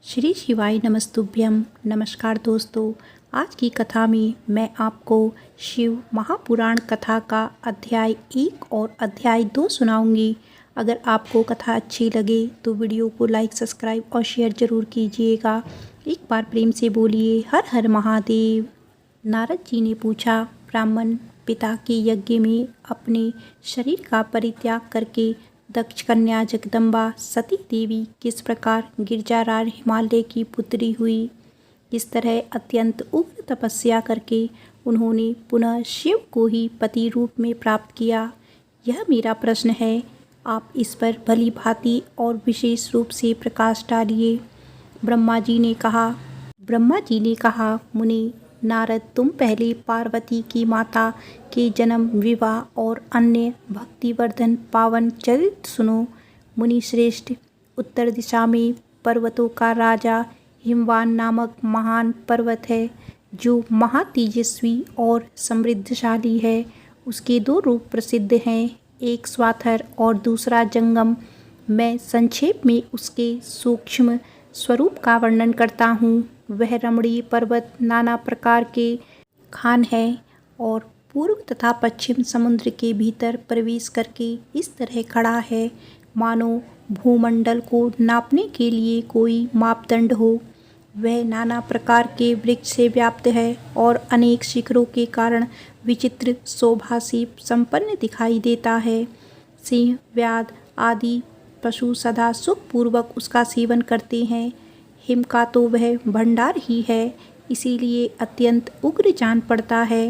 श्री शिवाय नमस्तुभ्यम। नमस्कार दोस्तों, आज की कथा में मैं आपको शिव महापुराण कथा का अध्याय 1 और अध्याय 2 सुनाऊंगी। अगर आपको कथा अच्छी लगे तो वीडियो को लाइक, सब्सक्राइब और शेयर ज़रूर कीजिएगा। एक बार प्रेम से बोलिए हर हर महादेव। नारद जी ने पूछा, ब्राह्मण पिता के यज्ञ में अपने शरीर का परित्याग करके दक्ष कन्या जगदम्बा सती देवी किस प्रकार गिरजाराज हिमालय की पुत्री हुई। इस तरह अत्यंत उग्र तपस्या करके उन्होंने पुनः शिव को ही पति रूप में प्राप्त किया। यह मेरा प्रश्न है, आप इस पर भली भांति और विशेष रूप से प्रकाश डालिए। ब्रह्मा जी ने कहा, मुनि नारद, तुम पहले पार्वती की माता के जन्म, विवाह और अन्य भक्तिवर्धन पावन चरित्र सुनो। मुनि श्रेष्ठ, उत्तर दिशा में पर्वतों का राजा हिमवान नामक महान पर्वत है, जो महातेजस्वी और समृद्धशाली है। उसके 2 रूप प्रसिद्ध हैं, एक स्वाथर और दूसरा जंगम। मैं संक्षेप में उसके सूक्ष्म स्वरूप का वर्णन करता हूँ। वह रमणीय पर्वत नाना प्रकार के खान है और पूर्व तथा पश्चिम समुद्र के भीतर प्रवेश करके इस तरह खड़ा है मानो भूमंडल को नापने के लिए कोई मापदंड हो। वह नाना प्रकार के वृक्ष से व्याप्त है और अनेक शिखरों के कारण विचित्र शोभा से संपन्न दिखाई देता है। सिंह, व्याध आदि पशु सदा सुखपूर्वक उसका सेवन करते हैं। हिम का तो वह भंडार ही है, इसीलिए अत्यंत उग्र जान पड़ता है।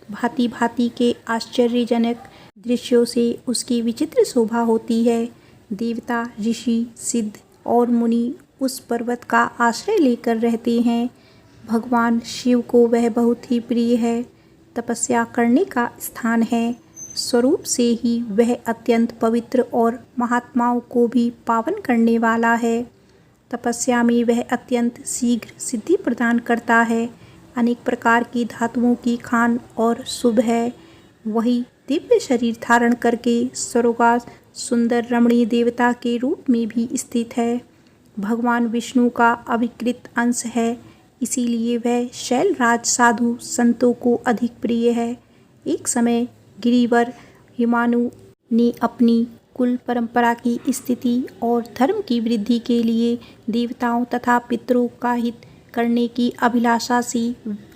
भांति भांति के आश्चर्यजनक दृश्यों से उसकी विचित्र शोभा होती है। देवता, ऋषि, सिद्ध और मुनि उस पर्वत का आश्रय लेकर रहते हैं। भगवान शिव को वह बहुत ही प्रिय है, तपस्या करने का स्थान है। स्वरूप से ही वह अत्यंत पवित्र और महात्माओं को भी पावन करने वाला है। तपस्या में वह अत्यंत शीघ्र सिद्धि प्रदान करता है। अनेक प्रकार की धातुओं की खान और शुभ है। वही दिव्य शरीर धारण करके स्वर्गास सुंदर रमणीय देवता के रूप में भी स्थित है। भगवान विष्णु का अविकृत अंश है, इसीलिए वह शैलराज साधु संतों को अधिक प्रिय है। एक समय गिरिवर हिमानु ने अपनी कुल परंपरा की स्थिति और धर्म की वृद्धि के लिए देवताओं तथा पितरों का हित करने की अभिलाषा से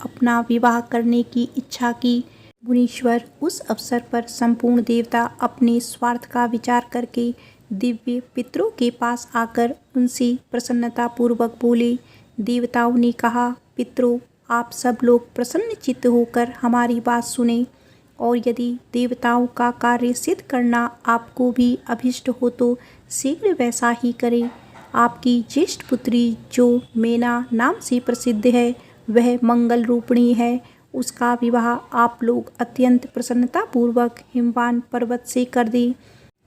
अपना विवाह करने की इच्छा की। मुनीश्वर उस अवसर पर संपूर्ण देवता अपने स्वार्थ का विचार करके दिव्य पितरों के पास आकर उनसे प्रसन्नतापूर्वक बोले। देवताओं ने कहा, पितरों, आप सब लोग प्रसन्नचित्त होकर हमारी बात सुने, और यदि देवताओं का कार्य सिद्ध करना आपको भी अभिष्ट हो तो शीघ्र वैसा ही करें। आपकी ज्येष्ठ पुत्री जो मेना नाम से प्रसिद्ध है, वह मंगल रूपिणी है। उसका विवाह आप लोग अत्यंत प्रसन्नतापूर्वक हिमवान पर्वत से कर दें।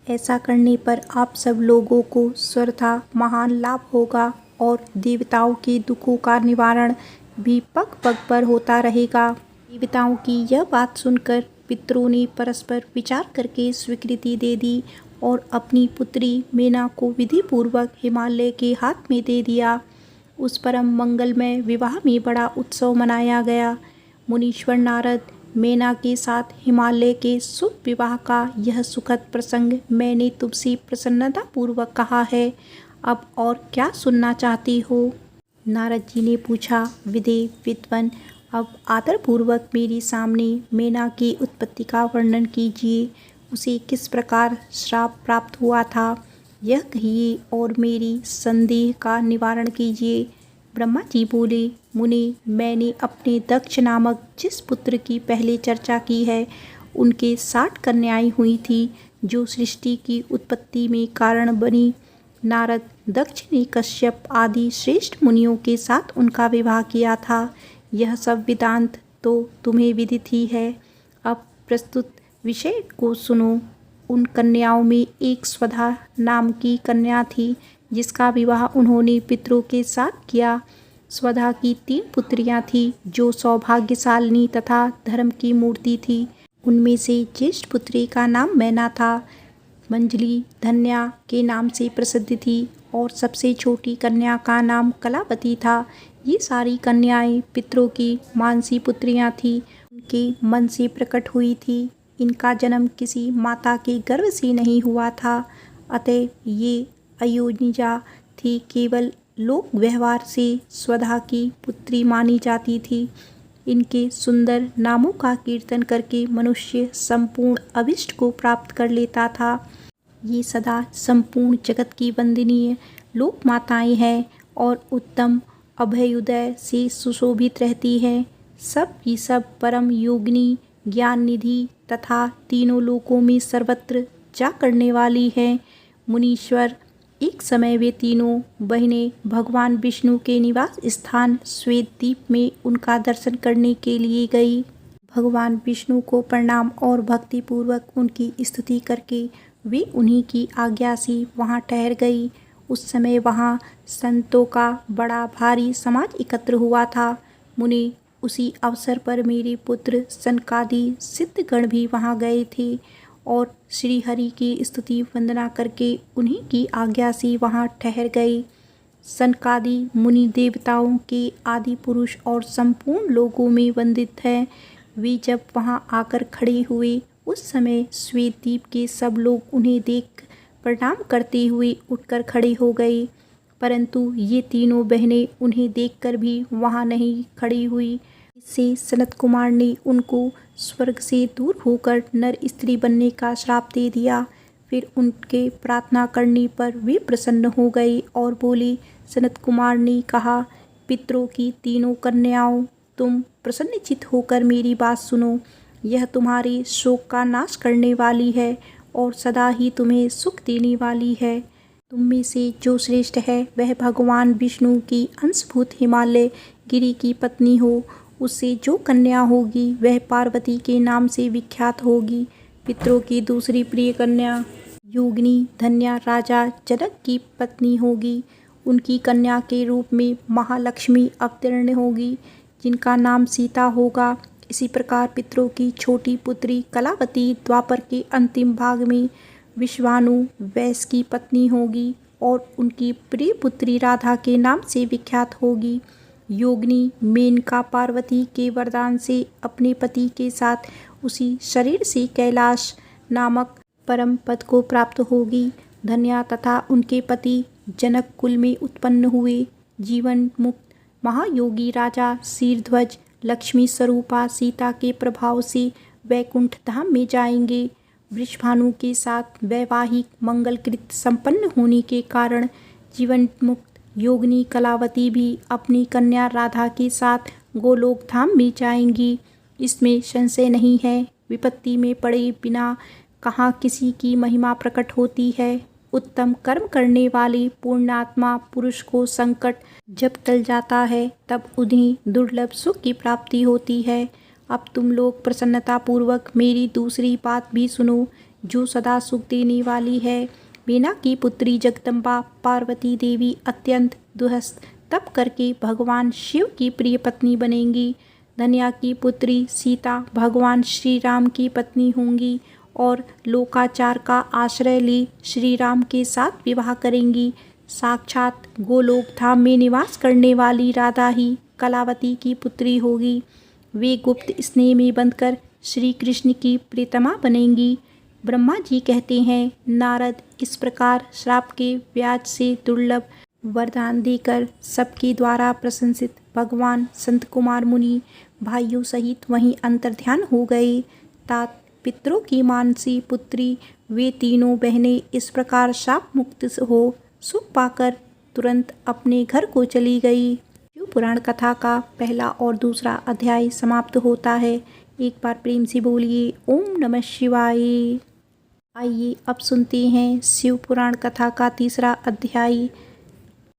ऐसा करने पर आप सब लोगों को स्वतः महान लाभ होगा और देवताओं के दुखों का निवारण भी पग पग पर होता रहेगा। देवताओं की यह बात सुनकर पितरों ने परस्पर विचार करके स्वीकृति दे दी और अपनी पुत्री मेना को विधि पूर्वक हिमालय के हाथ में दे दिया। उस परम मंगलमय विवाह में बड़ा उत्सव मनाया गया। मुनीश्वर नारद, मेना के साथ हिमालय के शुभ विवाह का यह सुखद प्रसंग मैंने तुमसे प्रसन्नतापूर्वक कहा है। अब और क्या सुनना चाहती हो? नारद जी ने पूछा, विदेव विद्वन, अब आदरपूर्वक मेरे सामने मेना की उत्पत्ति का वर्णन कीजिए। उसे किस प्रकार श्राप प्राप्त हुआ था, यह कहिए और मेरी संदेह का निवारण कीजिए। ब्रह्मा जी बोले, मुनि, मैंने अपने दक्ष नामक जिस पुत्र की पहले चर्चा की है, उनके 60 कन्याएं हुई थी, जो सृष्टि की उत्पत्ति में कारण बनी। नारद, दक्ष ने कश्यप आदि श्रेष्ठ मुनियों के साथ उनका विवाह किया था। यह सब वेदांत तो तुम्हें विदित ही है। अब प्रस्तुत विषय को सुनो। उन कन्याओं में एक स्वधा नाम की कन्या थी, जिसका विवाह उन्होंने पितरों के साथ किया। स्वधा की 3 पुत्रियां थीं, जो सौभाग्यशालिनी तथा धर्म की मूर्ति थी। उनमें से ज्येष्ठ पुत्री का नाम मैना था। मंजली धन्या के नाम से प्रसिद्ध थी और सबसे छोटी कन्या का नाम कलावती था। ये सारी कन्याएं पितरों की मानसी पुत्रियां थीं, उनके मन से प्रकट हुई थी। इनका जन्म किसी माता के गर्भ से नहीं हुआ था, अतः ये अयोनिजा थी, केवल लोक व्यवहार से स्वधा की पुत्री मानी जाती थी। इनके सुंदर नामों का कीर्तन करके मनुष्य संपूर्ण अभिष्ट को प्राप्त कर लेता था। ये सदा संपूर्ण जगत की वंदनीय लोक माताएं हैं और उत्तम अभ्युदय से सुशोभित रहती हैं। सब की सब परम योगिनी, ज्ञान निधि तथा तीनों लोकों में सर्वत्र जा करने वाली हैं। मुनीश्वर, एक समय वे तीनों बहनें भगवान विष्णु के निवास स्थान श्वेतद्वीप में उनका दर्शन करने के लिए गई। भगवान विष्णु को प्रणाम और भक्तिपूर्वक उनकी स्तुति करके वे उन्हीं की आज्ञा से वहां ठहर गई। उस समय वहां संतों का बड़ा भारी समाज एकत्र हुआ था। मुनि, उसी अवसर पर मेरे पुत्र सनकादि सिद्धगण भी वहां गए थे और श्री हरि की स्तुति वंदना करके उन्हीं की आज्ञा से वहां ठहर गए। सनकादि मुनि देवताओं के आदि पुरुष और संपूर्ण लोगों में वंदित हैं। वे जब वहां आकर खड़े हुए उस समय श्वेतद्वीप के सब लोग उन्हें देख प्रणाम करते हुए उठकर खड़े हो गए, परंतु ये तीनों बहनें उन्हें देखकर भी वहां नहीं खड़ी हुई। इससे सनत कुमार ने उनको स्वर्ग से दूर होकर नर स्त्री बनने का श्राप दे दिया। फिर उनके प्रार्थना करने पर वे प्रसन्न हो गए और बोले। सनत कुमार ने कहा, पितरों की तीनों कन्याओं, तुम प्रसन्नचित्त होकर मेरी बात सुनो। यह तुम्हारे शोक का नाश करने वाली है और सदा ही तुम्हें सुख देने वाली है। तुम में से जो श्रेष्ठ है वह भगवान विष्णु की अंशभूत हिमालय गिरी की पत्नी हो। उससे जो कन्या होगी वह पार्वती के नाम से विख्यात होगी। पितरों की दूसरी प्रिय कन्या योगिनी धन्या राजा जनक की पत्नी होगी। उनकी कन्या के रूप में महालक्ष्मी अवतीर्ण होगी, जिनका नाम सीता होगा। इसी प्रकार पितरों की छोटी पुत्री कलावती द्वापर के अंतिम भाग में विश्वानु वैश्य की पत्नी होगी और उनकी प्रिय पुत्री राधा के नाम से विख्यात होगी। योगिनी मेनका पार्वती के वरदान से अपने पति के साथ उसी शरीर से कैलाश नामक परम पद को प्राप्त होगी। धन्या तथा उनके पति जनक कुल में उत्पन्न हुए जीवन मुक्त महायोगी राजा शीरध्वज लक्ष्मी स्वरूपा सीता के प्रभाव से वैकुंठ धाम में जाएंगे। वृषभानु के साथ वैवाहिक मंगलकृत संपन्न होने के कारण जीवन मुक्त योगिनी कलावती भी अपनी कन्या राधा के साथ गोलोक धाम में जाएंगी। इसमें संशय नहीं है। विपत्ति में पड़े बिना कहाँ किसी की महिमा प्रकट होती है। उत्तम कर्म करने वाले पूर्णात्मा पुरुष को संकट जब टल जाता है तब उन्हें दुर्लभ सुख की प्राप्ति होती है। अब तुम लोग प्रसन्नता पूर्वक मेरी दूसरी बात भी सुनो, जो सदा सुख देने वाली है। मीना की पुत्री जगदम्बा पार्वती देवी अत्यंत दुहस्त तप करके भगवान शिव की प्रिय पत्नी बनेंगी। धन्या की पुत्री सीता भगवान श्री राम की पत्नी होंगी और लोकाचार का आश्रय ले श्री राम के साथ विवाह करेंगी। साक्षात गोलोक धाम में निवास करने वाली राधा ही कलावती की पुत्री होगी। वे गुप्त स्नेह में बंधकर श्री कृष्ण की प्रियतमा बनेंगी। ब्रह्मा जी कहते हैं, नारद इस प्रकार श्राप के ब्याज से दुर्लभ वरदान देकर सबके द्वारा प्रशंसित भगवान संत कुमार मुनि भाइयों सहित वहीं अंतर्ध्यान हो गए। तात पितरों की मानसी पुत्री वे तीनों बहनें इस प्रकार शाप मुक्त हो सुख पाकर तुरंत अपने घर को चली गई। शिव पुराण कथा का पहला और दूसरा अध्याय समाप्त होता है। एक बार प्रेम से बोलिए ओम नमः शिवाय। आइए अब सुनते हैं शिव पुराण कथा का तीसरा अध्याय।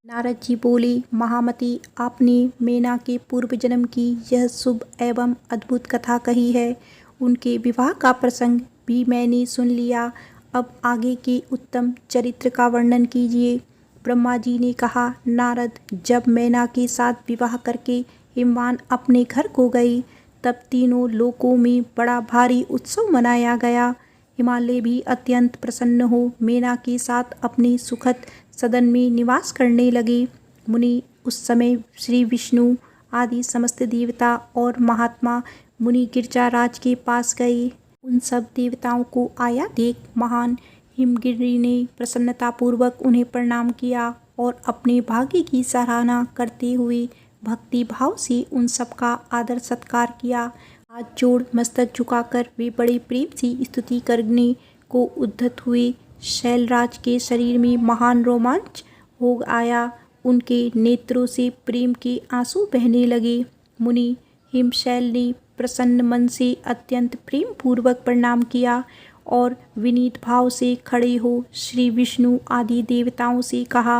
नारद जी बोले, महामती, आपने मेना के पूर्व जन्म की यह शुभ एवं अद्भुत कथा कही है। उनके विवाह का प्रसंग भी मैंने सुन लिया। अब आगे के उत्तम चरित्र का वर्णन कीजिए। ब्रह्मा जी ने कहा, नारद, जब मैना के साथ विवाह करके हिमवान अपने घर को गई तब तीनों लोकों में बड़ा भारी उत्सव मनाया गया। हिमालय भी अत्यंत प्रसन्न हो मेना के साथ अपने सुखद सदन में निवास करने लगे। मुनि उस समय श्री विष्णु आदि समस्त देवता और महात्मा मुनि गिरिजाराज के पास गए। उन सब देवताओं को आया देख महान हिमगिरि ने प्रसन्नतापूर्वक उन्हें प्रणाम किया और अपने भाग्य की सराहना करते हुए भक्ति भाव से उन सबका आदर सत्कार किया। हाथ जोड़ मस्तक झुकाकर वे बड़े प्रेम से स्तुति करने को उद्धत हुए। शैलराज के शरीर में महान रोमांच हो आया, उनके नेत्रों से प्रेम के आंसू बहने लगे। मुनि हिमशैल ने प्रसन्न मन से अत्यंत प्रेम पूर्वक प्रणाम किया और विनीत भाव से खड़े हो श्री विष्णु आदि देवताओं से कहा।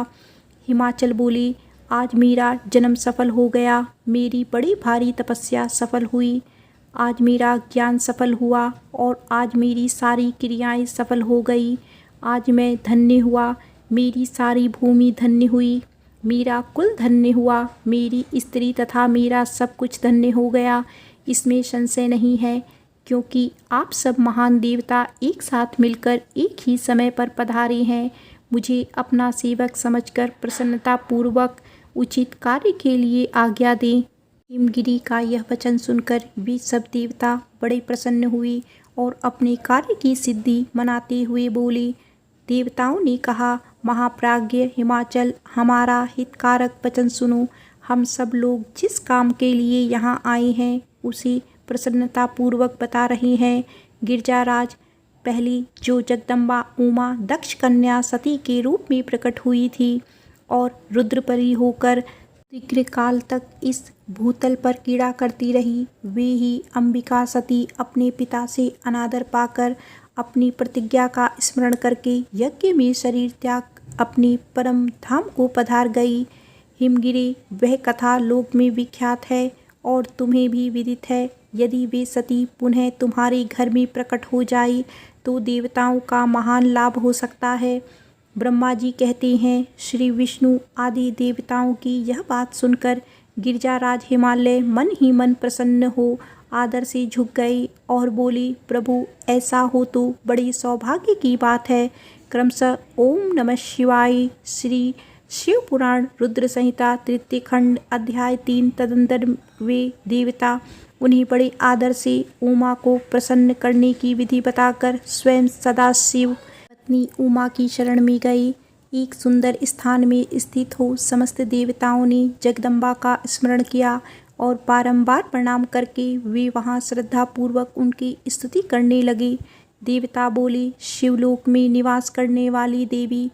हिमाचल बोले, आज मेरा जन्म सफल हो गया, मेरी बड़ी भारी तपस्या सफल हुई, आज मेरा ज्ञान सफल हुआ और आज मेरी सारी क्रियाएं सफल हो गई। आज मैं धन्य हुआ, मेरी सारी भूमि धन्य हुई, मेरा कुल धन्य हुआ, मेरी स्त्री तथा मेरा सब कुछ धन्य हो गया। इसमें संशय नहीं है, क्योंकि आप सब महान देवता एक साथ मिलकर एक ही समय पर पधारे हैं। मुझे अपना सेवक समझकर प्रसन्नता पूर्वक उचित कार्य के लिए आज्ञा दें। हिमगिरि का यह वचन सुनकर वे सब देवता बड़े प्रसन्न हुए और अपने कार्य की सिद्धि मनाते हुए बोले। देवताओं ने कहा, महाप्राज्ञ हिमाचल, हमारा हितकारक वचन सुनो। हम सब लोग जिस काम के लिए यहाँ आए हैं उसे प्रसन्नता पूर्वक बता रहे हैं। गिरिजाराज, पहली जो जगदम्बा उमा दक्ष कन्या सती के रूप में प्रकट हुई थी और रुद्रपरी होकर दीर्घ काल तक इस भूतल पर कीड़ा करती रही, वे ही अंबिका सती अपने पिता से अनादर पाकर अपनी प्रतिज्ञा का स्मरण करके यज्ञ में शरीर त्याग अपनी परम धाम को पधार गई। हिमगिरि, वह कथा लोक में विख्यात है और तुम्हें भी विदित है। यदि वे सती पुनः तुम्हारे घर में प्रकट हो जाए तो देवताओं का महान लाभ हो सकता है। ब्रह्मा जी कहते हैं, श्री विष्णु आदि देवताओं की यह बात सुनकर गिरिजाराज हिमालय मन ही मन प्रसन्न हो आदर से झुक गए और बोले, प्रभु ऐसा हो तो बड़ी सौभाग्य की बात है। क्रमशः ओम नमः शिवाय श्री शिव पुराण रुद्र संहिता तृतीय खंड अध्याय 3 तदंतर वे देवता उन्हें बड़े आदर से उमा को प्रसन्न करने की विधि बताकर स्वयं सदाशिव पत्नी उमा की शरण में गए। एक सुंदर स्थान में स्थित हो समस्त देवताओं ने जगदम्बा का स्मरण किया और बारंबार प्रणाम करके वे वहां श्रद्धापूर्वक उनकी स्तुति करने लगे। देवता बोले, शिवलोक में निवास करने वाली देवी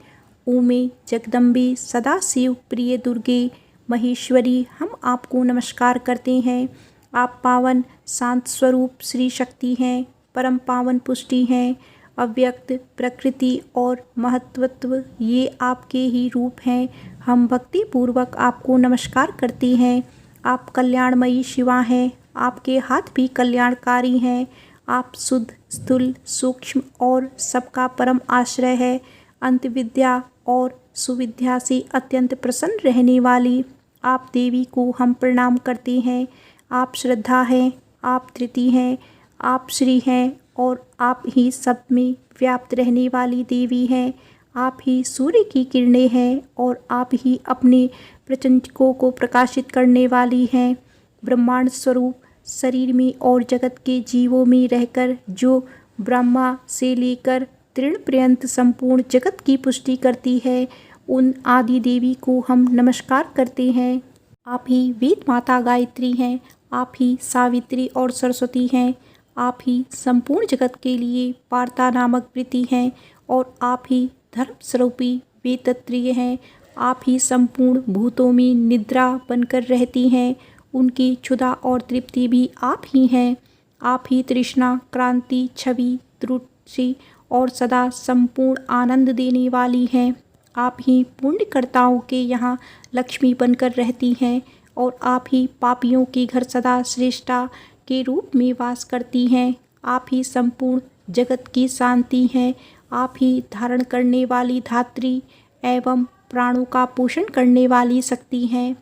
उमे, जगदम्बे, सदाशिव प्रिय दुर्गे, महेश्वरी, हम आपको नमस्कार करते हैं। आप पावन शांत स्वरूप श्री शक्ति हैं, परम पावन पुष्टि हैं, अव्यक्त प्रकृति और महत्वत्व ये आपके ही रूप हैं। हम भक्ति पूर्वक आपको नमस्कार करते हैं। आप कल्याणमयी शिवा हैं, आपके हाथ भी कल्याणकारी हैं। आप शुद्ध, स्थूल, सूक्ष्म और सबका परम आश्रय है। अंत विद्या और सुविद्या से अत्यंत प्रसन्न रहने वाली आप देवी को हम प्रणाम करते हैं। आप श्रद्धा हैं, आप धृति हैं, आप श्री हैं और आप ही सब में व्याप्त रहने वाली देवी हैं। आप ही सूर्य की किरणें हैं और आप ही अपने प्रपंचकों को प्रकाशित करने वाली हैं। ब्रह्मांड स्वरूप शरीर में और जगत के जीवों में रहकर जो ब्रह्मा से लेकर तृण पर्यंत संपूर्ण जगत की पुष्टि करती है, उन आदि देवी को हम नमस्कार करते हैं। आप ही वेद माता गायत्री हैं, आप ही सावित्री और सरस्वती हैं, आप ही संपूर्ण जगत के लिए वार्ता नामक वृत्ति हैं और आप ही धर्म स्वरूपी वेदत्रिय हैं। आप ही संपूर्ण भूतों में निद्रा बनकर रहती हैं, उनकी क्षुधा और तृप्ति भी आप ही हैं। आप ही तृष्णा, क्रांति, छवि, त्रुटि और सदा संपूर्ण आनंद देने वाली हैं। आप ही पुण्यकर्ताओं के यहाँ लक्ष्मी बनकर रहती हैं और आप ही पापियों के घर सदा श्रेष्ठा के रूप में वास करती हैं। आप ही संपूर्ण जगत की शांति हैं। आप ही धारण करने वाली धात्री एवं प्राणों का पोषण करने वाली शक्ति हैं।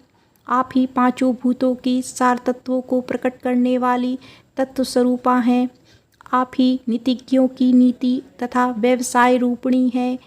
आप ही पांचों भूतों के सार तत्वों को प्रकट करने वाली तत्व स्वरूपा हैं। आप ही नीतिज्ञों की नीति तथा व्यवसाय रूपिणी हैं।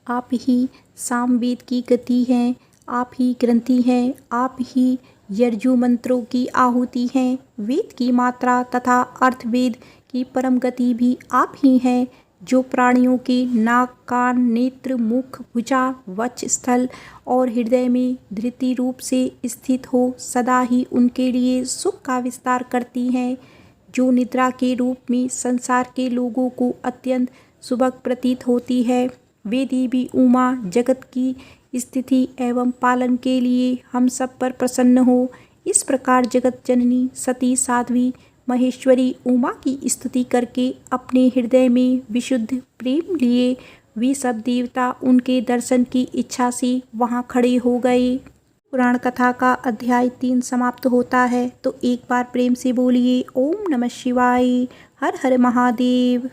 आप ही सामवेद की गति हैं, आप ही ग्रंथि हैं, आप ही यर्जु मंत्रों की आहुति हैं। वेद की मात्रा तथा अर्थवेद की परम गति भी आप ही हैं, जो प्राणियों के नाक, कान, नेत्र, मुख, भुजा, वक्ष स्थल और हृदय में धृति रूप से स्थित हो सदा ही उनके लिए सुख का विस्तार करती हैं, जो निद्रा के रूप में संसार के लोगों को अत्यंत सुभग प्रतीत होती है। वे देवी उमा जगत की स्थिति एवं पालन के लिए हम सब पर प्रसन्न हो। इस प्रकार जगत जननी सती साध्वी महेश्वरी उमा की स्तुति करके अपने हृदय में विशुद्ध प्रेम लिए वे सब देवता उनके दर्शन की इच्छा से वहां खड़े हो गए। पुराण कथा का अध्याय 3 समाप्त होता है। तो एक बार प्रेम से बोलिए ओम नमः शिवाय, हर हर महादेव।